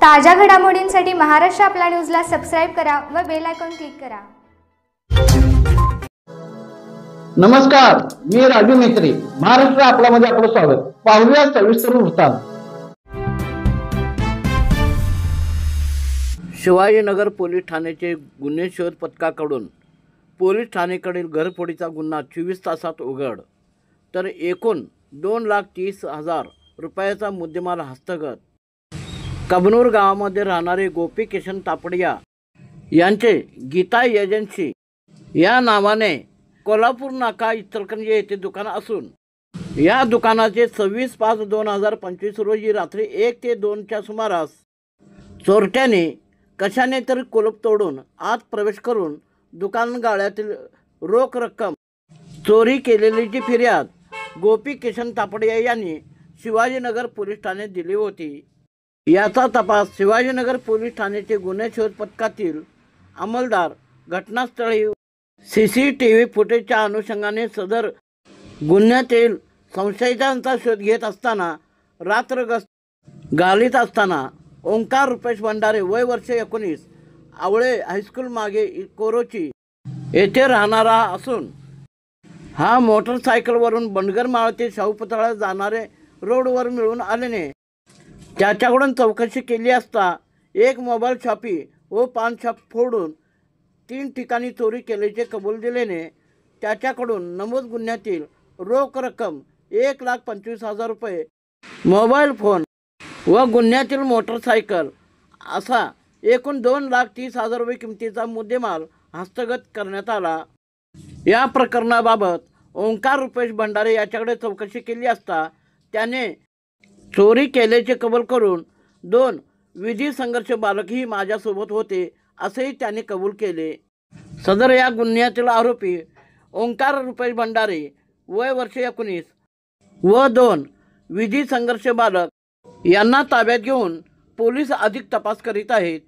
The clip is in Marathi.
ताज्या घडामोडींसाठी महाराष्ट्र आपला न्यूजला सबस्क्राइब करा व बेल आयकॉन क्लिक करा। नमस्कार, मी राजू मेत्री, महाराष्ट्र आपला मध्ये आपलं स्वागत। पाहूया सविस्तर वृत्तांत। शिवाजीनगर पोलीस ठाण्याचे गुन्हे शोध पथकाकडून पोलीस ठाणेकडील घरफोडीचा गुन्हा 24 तासात उघड, तर एकूण 2,30,000 रुपयाचा मुद्देमाल हस्तगत। कबनूर गावामध्ये राहणारे गोपी किशन तापडिया यांचे गीता एजन्सी या नावाने कोल्हापूर नाका इचलकरंजी येथे दुकान असून या दुकानाचे 26/5/2025 रोजी रात्री 1 ते 2च्या सुमारास चोरट्याने कशाने तरी कुलूप तोडून आत प्रवेश करून दुकान गाळ्यातील रोख रक्कम चोरी केलेल्याची फिर्याद गोपी किशन तापडिया यांनी शिवाजीनगर पोलीस ठाण्यात दिली होती। याचा तपास शिवाजीनगर पोलीस ठाण्याचे गुन्हे शोध पथकातील अंमलदार घटनास्थळी CCTV फुटेजच्या अनुषंगाने सदर गुन्ह्यातील संशयितांचा शोध घेत असताना रात्र गस्त घालीत असताना ओंकार रुपेश भंडारे वय वर्ष 19 आवळे हायस्कूल मागे कोरोची येथे राहणारा असून हा मोटरसायकलवरून बनगरमाळ ते शाहू पुतळा जाणारे रोडवर मिळून आल्याने त्याच्याकडून चौकशी केली असता एक मोबाईल शॉपी व पान शॉप फोडून 3 ठिकाणी चोरी केल्याचे कबूल दिल्याने त्याच्याकडून नमूद गुन्ह्यातील रोख रक्कम 1,25,000 रुपये, मोबाईल फोन व गुन्ह्यातील मोटरसायकल असा एकूण 2,30,000 रुपये किमतीचा मुद्देमाल हस्तगत करण्यात आला। या प्रकरणाबाबत ओंकार रुपेश भंडारे याच्याकडे चौकशी केली असता त्याने चोरी केल्याचे कबूल करून 2 विधी संघर्ष बालकही माझ्यासोबत होते असेही त्याने कबूल केले। सदर या गुन्ह्यातील आरोपी ओंकार रुपेश भंडारे वय वर्ष 19 व 2 विधी संघर्ष बालक यांना ताब्यात घेऊन पोलीस अधिक तपास करीत आहेत।